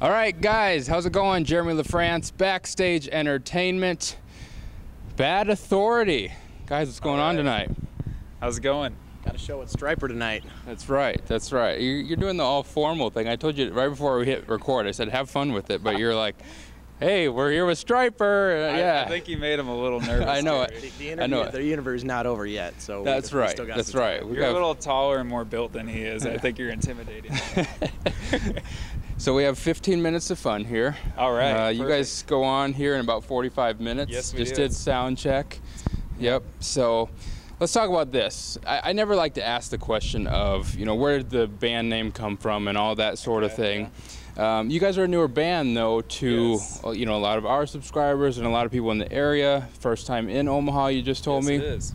All right, guys, how's it going? Jeremy Lafrentz, Backstage Entertainment, Bad Authority. Guys, what's going on tonight? How's it going? Got a show at Striper tonight. That's right, that's right. You're doing the all formal thing. I told you right before we hit record, I said have fun with it, but you're like, hey, we're here with Striper. Yeah. I think you made him a little nervous. I know it. The interview is not over yet, so that's right. That's right. You're a little taller and more built than he is. I think you're intimidating. So we have 15 minutes of fun here. All right. You guys go on here in about 45 minutes. Yes, we just did sound check. Yep. So let's talk about this. I never like to ask the question of, you know, where did the band name come from and all that sort of thing. Yeah. You guys are a newer band, though, to you know, a lot of our subscribers and a lot of people in the area. First time in Omaha, you just told me. Yes, it is.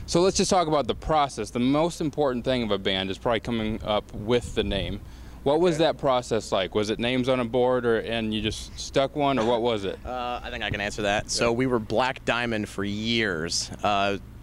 So let's just talk about the process. The most important thing of a band is probably coming up with the name. What was that process like? Was it names on a board, and you just stuck one, or what was it? I think I can answer that. So we were Black Diamond for years.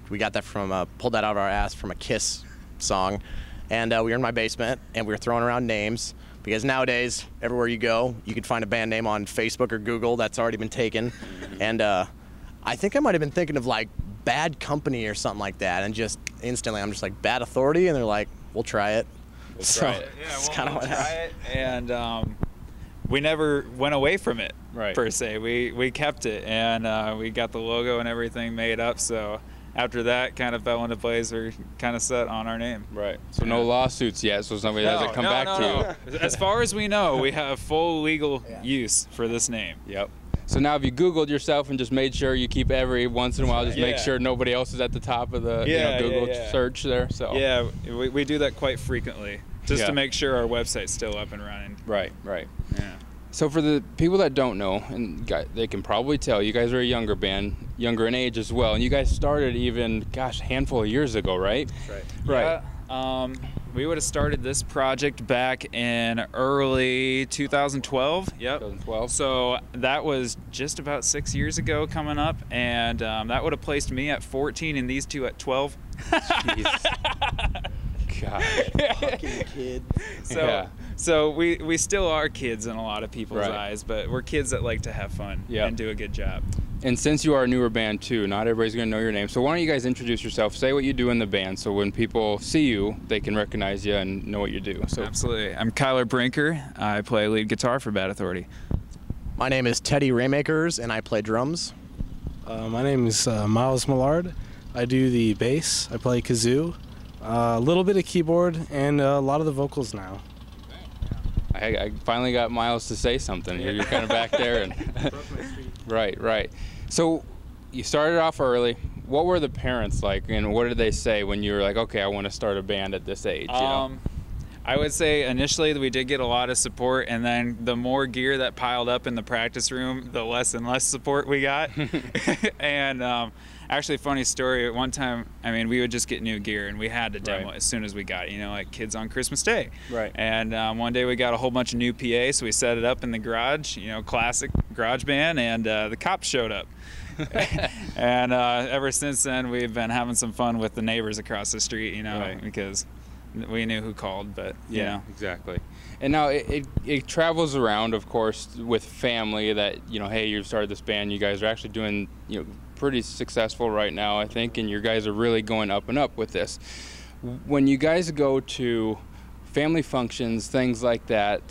We got that from, pulled that out of our ass from a Kiss song. And we were in my basement, and we were throwing around names. Because nowadays, everywhere you go, you can find a band name on Facebook or Google that's already been taken. And I think I might have been thinking of like Bad Company or something like that. And just instantly, I'm just like, Bad Authority? And they're like, we'll try it. We'll try it. Yeah, we'll try it. And we never went away from it, per se. We kept it, and we got the logo and everything made up. So after that kind of fell into place, we're kind of set on our name. Right. So no lawsuits yet, so somebody hasn't come back to you. As far as we know, we have full legal use for this name. Yep. So now have you Googled yourself and just made sure you keep every once in a while, just make sure nobody else is at the top of the Google search there? So yeah, we do that quite frequently, just to make sure our website's still up and running. Right, right. Yeah. So for the people that don't know, and they can probably tell, you guys are a younger band, younger in age as well, and you guys started even, gosh, a handful of years ago, right? That's right. Yeah. We would have started this project back in early 2012. Yep. 2012. So that was just about 6 years ago coming up, and that would have placed me at 14 and these two at 12. Jeez. God. Fucking kid. So we still are kids in a lot of people's eyes, but we're kids that like to have fun and do a good job. And since you are a newer band too, not everybody's going to know your name. So why don't you guys introduce yourself, say what you do in the band, so when people see you, they can recognize you and know what you do. So absolutely. I'm Kyler Brinker. I play lead guitar for Bad Authority. My name is Teddy Raymakers, and I play drums. My name is Miles Millard. I do the bass. I play kazoo, a little bit of keyboard, and a lot of the vocals now. I finally got Miles to say something. You're kind of back there. And Right. So you started off early. What were the parents like, and what did they say when you were like, okay, I want to start a band at this age? You know? I would say initially we did get a lot of support, and then the more gear that piled up in the practice room, the less and less support we got. And actually, funny story, one time, I mean, we would just get new gear, and we had to demo as soon as we got it, you know, like kids on Christmas Day. Right. And one day we got a whole bunch of new PA, so we set it up in the garage, you know, classic garage band, and the cops showed up. And ever since then, we've been having some fun with the neighbors across the street, you know, because we knew who called, but you know. Exactly. And now it travels around, of course, with family that, you know, hey, you've started this band, you guys are actually doing, you know, pretty successful right now, I think, and you guys are really going up and up with this. When you guys go to family functions, things like that,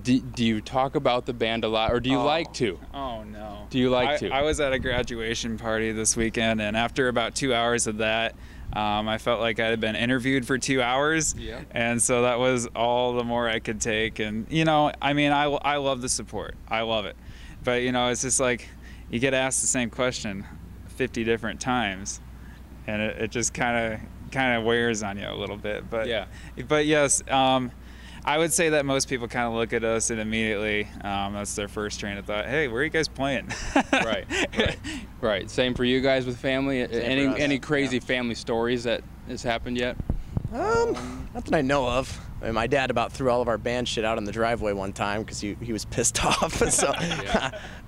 do you talk about the band a lot, or do you like to? Oh, no. Do you like to? I was at a graduation party this weekend, and after about 2 hours of that, I felt like I had been interviewed for 2 hours, and so that was all the more I could take. And, you know, I mean, I love the support. I love it. But, you know, it's just like you get asked the same question 50 different times, and it just kind of wears on you a little bit. But yes, I would say that most people kind of look at us and immediately that's their first train of thought. Hey, where are you guys playing? Right. Same for you guys with family. Any crazy family stories that has happened yet? Not that I know of. I mean, my dad about threw all of our band shit out in the driveway one time because he was pissed off. So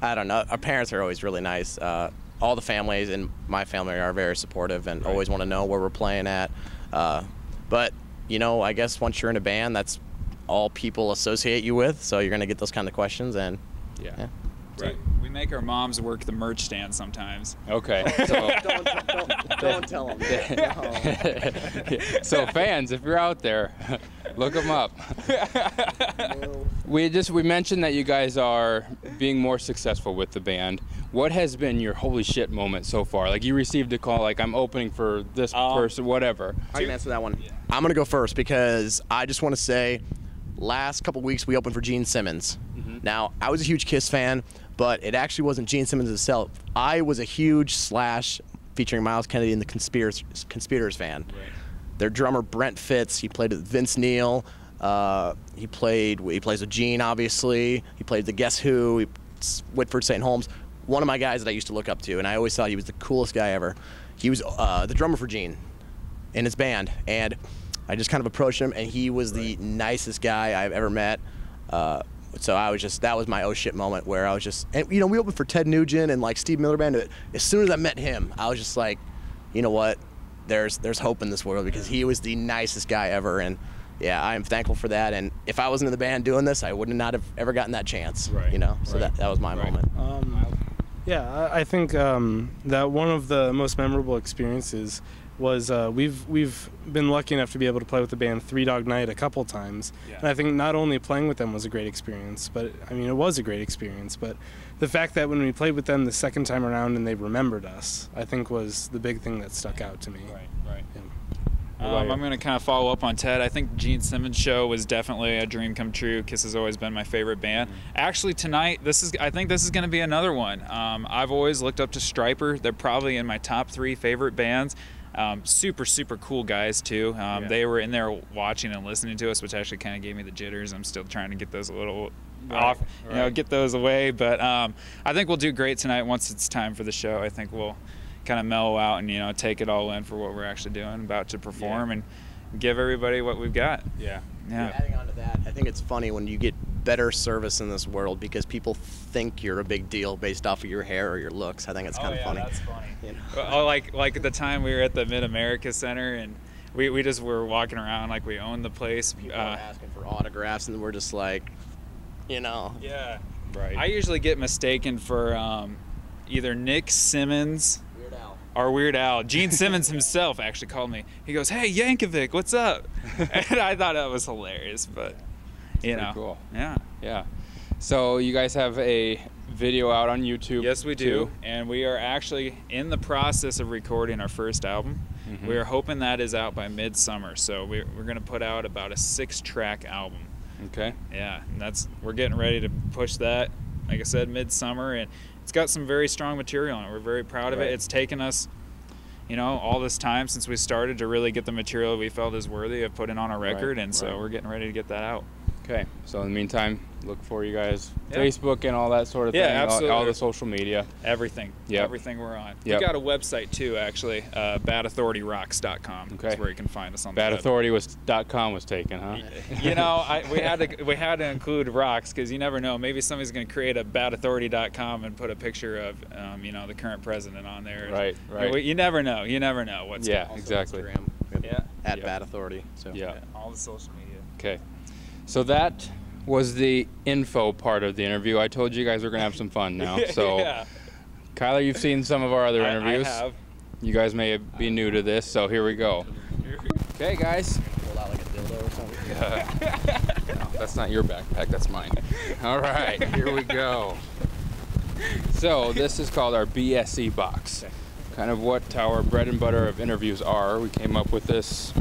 I don't know. Our parents are always really nice. All the families in my family are very supportive and always want to know where we're playing at. But you know, I guess once you're in a band, that's all people associate you with. So you're going to get those kind of questions. And Yeah. Right. We make our moms work the merch stand sometimes. Okay. So don't tell them. So fans, if you're out there, look them up. We mentioned that you guys are being more successful with the band. What has been your holy shit moment so far? Like, you received a call, like, I'm opening for this person, whatever. I can answer that one. Yeah. I'm gonna go first because I just want to say, last couple weeks we opened for Gene Simmons. Now, I was a huge Kiss fan, but it actually wasn't Gene Simmons himself. I was a huge Slash featuring Miles Kennedy and the Conspirators fan. Right. Their drummer Brent Fitz, he played with Vince Neil. He plays with Gene, obviously. He played the Guess Who, Whitford St. Holmes. One of my guys that I used to look up to, and I always thought he was the coolest guy ever. He was the drummer for Gene in his band, and I just kind of approached him, and he was the nicest guy I've ever met. So that was my oh shit moment where I was just, and we opened for Ted Nugent and like Steve Miller Band. As soon as I met him, I was just like, you know what, there's hope in this world, because he was the nicest guy ever. And yeah, I am thankful for that. And if I wasn't in the band doing this, I would not have ever gotten that chance. Right. So that was my moment. Yeah, I think that one of the most memorable experiences was we've been lucky enough to be able to play with the band Three Dog Night a couple times. Yeah. And I think not only playing with them was a great experience, but I mean, it was a great experience, but the fact that when we played with them the second time around and they remembered us, I think was the big thing that stuck out to me. Right. Yeah. I'm going to kind of follow up on Ted. I think Gene Simmons' show was definitely a dream come true. Kiss has always been my favorite band. Actually, tonight, I think this is going to be another one. I've always looked up to Stryper. They're probably in my top 3 favorite bands. Super cool guys too. They were in there watching and listening to us, which actually kind of gave me the jitters. I'm still trying to get those a little off, get those away. But I think we'll do great tonight. Once it's time for the show, I think we'll kind of mellow out and take it all in for what we're actually doing, about to perform, and give everybody what we've got. Yeah. Adding on to that, I think it's funny when you get better service in this world because people think you're a big deal based off of your hair or your looks. I think it's kind of funny. That's funny. Like at the time we were at the Mid-America Center, and we just were walking around like we owned the place. People are asking for autographs, and we're just like, Yeah. Right. I usually get mistaken for either Nick Simmons or Weird Al. Gene Simmons himself actually called me. He goes, "Hey, Yankovic, what's up?" And I thought that was hilarious, but cool. Yeah. So you guys have a video out on YouTube? Yes, we do. And we are actually in the process of recording our first album. We are hoping that is out by midsummer. So we're going to put out about a 6-track album. Okay. Yeah, and we're getting ready to push that, like I said, midsummer, and it's got some very strong material on it. We're very proud of it. It's taken us, all this time since we started to really get the material we felt is worthy of putting on a record, and so we're getting ready to get that out. Okay, so in the meantime, look for you guys, Facebook and all that sort of thing. Absolutely. All the social media. Everything. Yep. Everything we're on. Yep. We got a website too, actually, badauthorityrocks.com. Okay. That's where you can find us on the web. Badauthority.com was taken, huh? We had to include rocks because you never know. Maybe somebody's going to create a badauthority.com and put a picture of, the current president on there. Right. You never know. You never know what's going on. Exactly. Instagram, at Bad Authority. So. Yeah. All the social media. Okay. So that was the info part of the interview. I told you guys we're going to have some fun now. So, Kyler, you've seen some of our other interviews. I have. You guys may be new to this, so here we go. Okay, guys. Pull out like a dildo or something. No, that's not your backpack. That's mine. All right, here we go. So this is called our BSE box. Kind of what our bread and butter of interviews are. We came up with this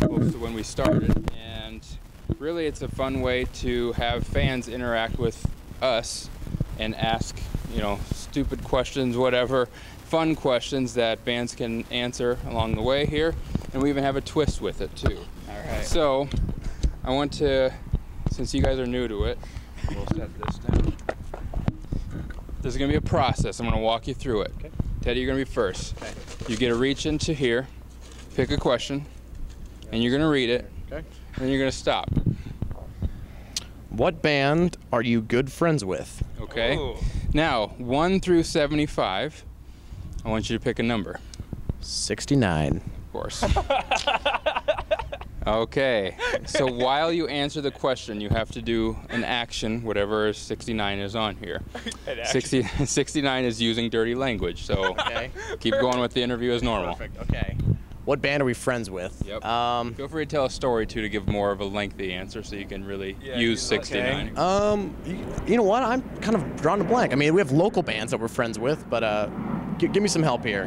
close to when we started, and really it's a fun way to have fans interact with us and ask, stupid questions, whatever, fun questions that bands can answer along the way here, and we even have a twist with it too. All right. So I want to, since you guys are new to it, we'll set this down. There's going to be a process. I'm going to walk you through it. Okay. Teddy, you're going to be first. Okay. You get to reach into here, pick a question, and you're going to read it, Okay. and then you're going to stop. What band are you good friends with? Okay? Ooh. Now, 1 through 75, I want you to pick a number. 69. Of course. Okay, so while you answer the question, you have to do an action, whatever 69 is on here. 69 is using dirty language, so keep going with the interview as normal. Perfect. Okay. What band are we friends with? Yep. Feel free to tell a story, too, to give more of a lengthy answer so you can really use 69. You know what? I'm kind of drawing a blank. I mean, we have local bands that we're friends with, but give me some help here.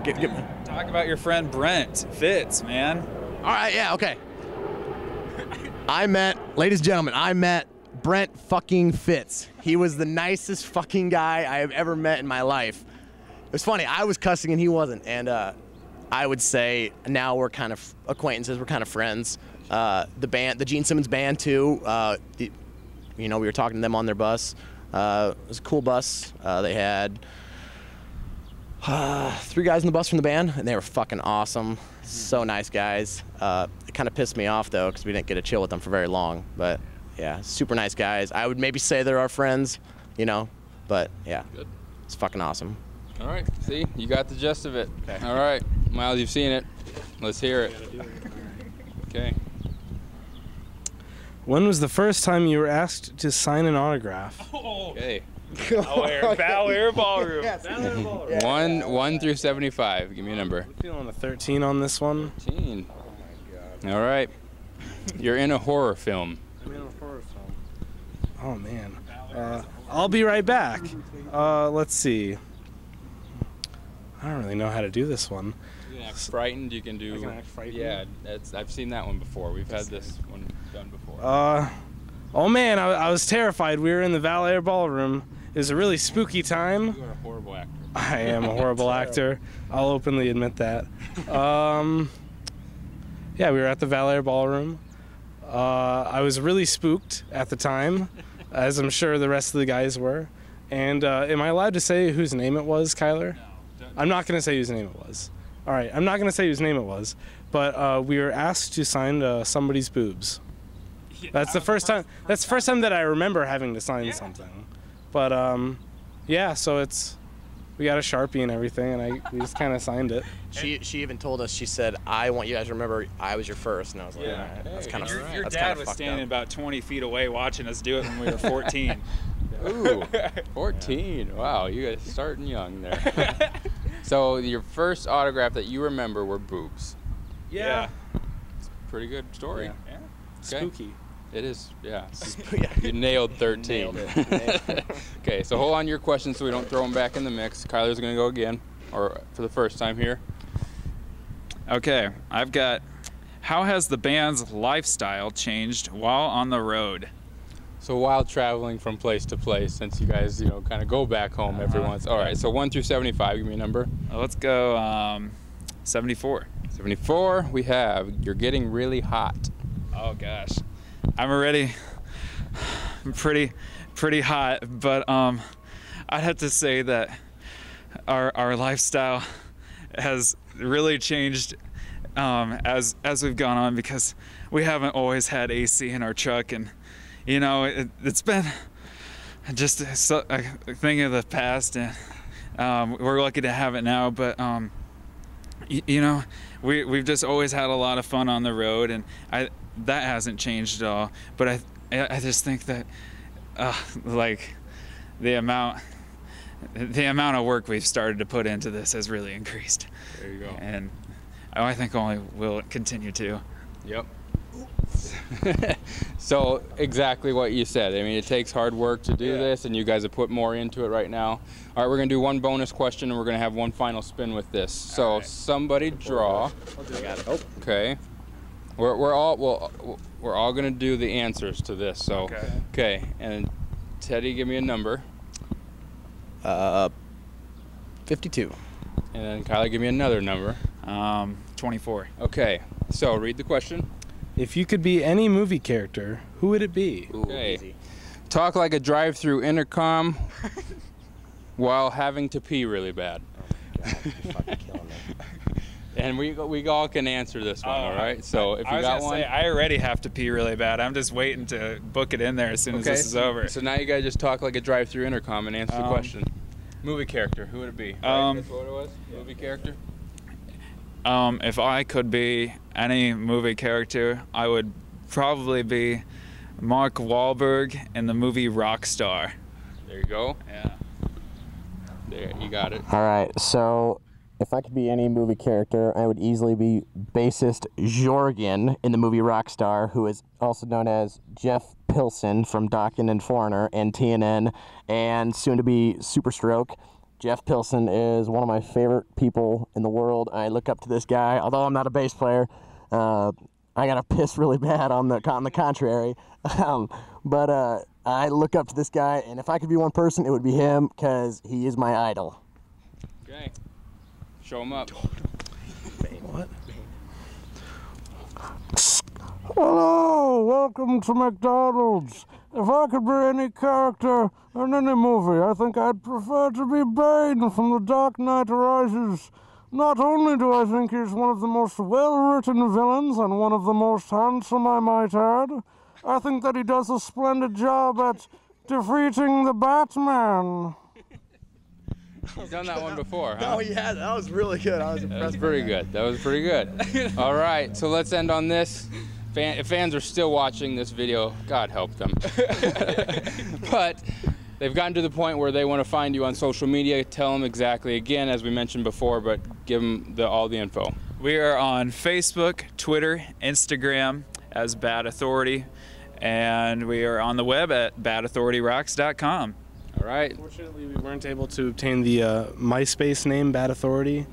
Talk about your friend Brent Fitz, man. All right, yeah, okay. Ladies and gentlemen, I met Brent fucking Fitz. He was the nicest fucking guy I have ever met in my life. It was funny, I was cussing and he wasn't, and I would say now we're kind of acquaintances, we're kind of friends. The Gene Simmons band too, we were talking to them on their bus. It was a cool bus. They had 3 guys in the bus from the band, and they were fucking awesome. So nice guys. It kind of pissed me off though, because we didn't get to chill with them for very long. But yeah, super nice guys. I would maybe say they're our friends, but yeah, Good. It's fucking awesome. All right, see, you got the gist of it. Okay. All right, Miles, you've seen it. Let's hear it. Okay. When was the first time you were asked to sign an autograph? Okay. Valor Ballroom. Yeah. 1 through 75. Give me a number. I'm feeling a 13 on this one. 13. All right. You're in a horror film. I'm in a horror film. Oh, man. I'll be right back. Let's see. I don't really know how to do this one. You can act frightened. You can do. I can act frightened? Yeah, I've seen that one before. We've had this one done before. Oh man, I was terrified. We were in the Valet Ballroom. It was a really spooky time. You are a horrible actor. I am a horrible actor. I'll openly admit that. Yeah, we were at the Valet Ballroom. I was really spooked at the time, as I'm sure the rest of the guys were. And am I allowed to say whose name it was, Kyler? No. I'm not going to say whose name it was. All right, I'm not going to say whose name it was, but we were asked to sign somebody's boobs. That's the first time. That's the first time that I remember having to sign something. But yeah, so we got a Sharpie and everything, and we just kind of signed it. She even told us. She said, "I want you guys to remember I was your first," and I was like, Yeah. "All right, that's kind of Your dad was standing about 20 feet away watching us do it when we were 14. Ooh, 14. Wow, you guys starting young there. So your first autograph that you remember were boobs. Yeah. It's a pretty good story. Yeah. Okay. Spooky. It is, yeah. Yeah. You nailed 13. Nailed it. Okay, so hold on to your questions so we don't throw them back in the mix. Kyler's going to go again, or for the first time here. Okay, I've got, how has the band's lifestyle changed while on the road? So while traveling from place to place, since you guys, kind of go back home every once. All right, so 1 through 75, give me a number. Let's go 74. 74, we have, you're getting really hot. Oh gosh, I'm pretty hot, but I'd have to say that our lifestyle has really changed as we've gone on, because we haven't always had AC in our truck, and it's been just a thing of the past, and we're lucky to have it now, but we've just always had a lot of fun on the road, and that hasn't changed at all. But I just think that like the amount of work we've started to put into this has really increased. There you go. And I think only will continue to. Yep. So exactly what you said. I mean, it takes hard work to do this, and you guys have put more into it right now. All right, we're going to do one bonus question, and we're going to have one final spin with this. So somebody draw. I got it. Oh. Okay. We're all going to do the answers to this. So okay. And Teddy, give me a number. 52. And then Kyler, give me another number. 24. Okay. So read the question. If you could be any movie character, who would it be? Okay. Easy. Talk like a drive-through intercom while having to pee really bad. Oh my God, you're fucking killing me. And we all can answer this one, all right? So if you got one. I already have to pee really bad. I'm just waiting to book it in there as soon as this is over. So now you guys just talk like a drive-through intercom and answer the question. Movie character, who would it be? Right? That's what it was? Movie character? If I could be any movie character, I would probably be Mark Wahlberg in the movie Rockstar. There you go. Yeah. There, you got it. All right, so if I could be any movie character, I would easily be bassist Jorgen in the movie Rockstar, who is also known as Jeff Pilson from Dokken and Foreigner and TNN, and soon to be Superstroke. Jeff Pilson is one of my favorite people in the world. I look up to this guy, although I'm not a bass player. I gotta piss really bad on the contrary. But I look up to this guy, and if I could be one person, it would be him, because he is my idol. Okay. Show him up. What? Hello, welcome to McDonald's. If I could be any character in any movie, I think I'd prefer to be Bane from The Dark Knight Rises. Not only do I think he's one of the most well-written villains and one of the most handsome, I might add, I think that he does a splendid job at defeating the Batman. You've done that one before, huh? Oh, yeah, that was really good. I was impressed. That was pretty good. That was pretty good. All right, so let's end on this. If fans are still watching this video, God help them. But they've gotten to the point where they want to find you on social media. Tell them exactly, again, as we mentioned before, but give them all the info. We are on Facebook, Twitter, Instagram as Bad Authority, and we are on the web at badauthorityrocks.com. All right. Unfortunately, we weren't able to obtain the MySpace name, Bad Authority.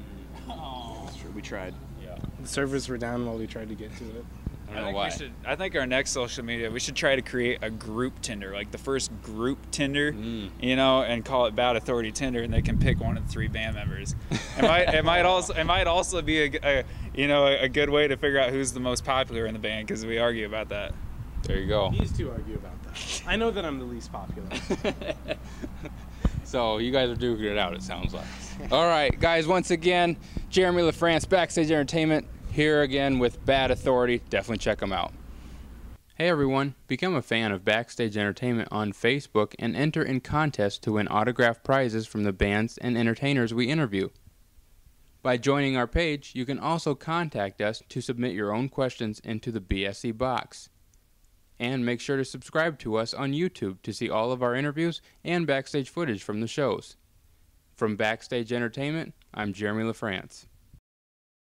That's true, we tried. Yeah. The servers were down while we tried to get to it. I don't know why. I think our next social media, we should try to create a group Tinder, like the first group Tinder, you know, and call it Bad Authority Tinder, and they can pick one of the 3 band members. It might also be a good way to figure out who's the most popular in the band, because we argue about that. There you go. These two argue about that. I know that I'm the least popular. So you guys are duking it out, it sounds like. All right, guys, once again, Jeremy Lafrentz, Backstage Entertainment, here again with Bad Authority. Definitely check them out. Hey everyone, become a fan of Backstage Entertainment on Facebook and enter in contests to win autographed prizes from the bands and entertainers we interview. By joining our page, you can also contact us to submit your own questions into the BSE box. And make sure to subscribe to us on YouTube to see all of our interviews and backstage footage from the shows. From Backstage Entertainment, I'm Jeremy Lafrentz.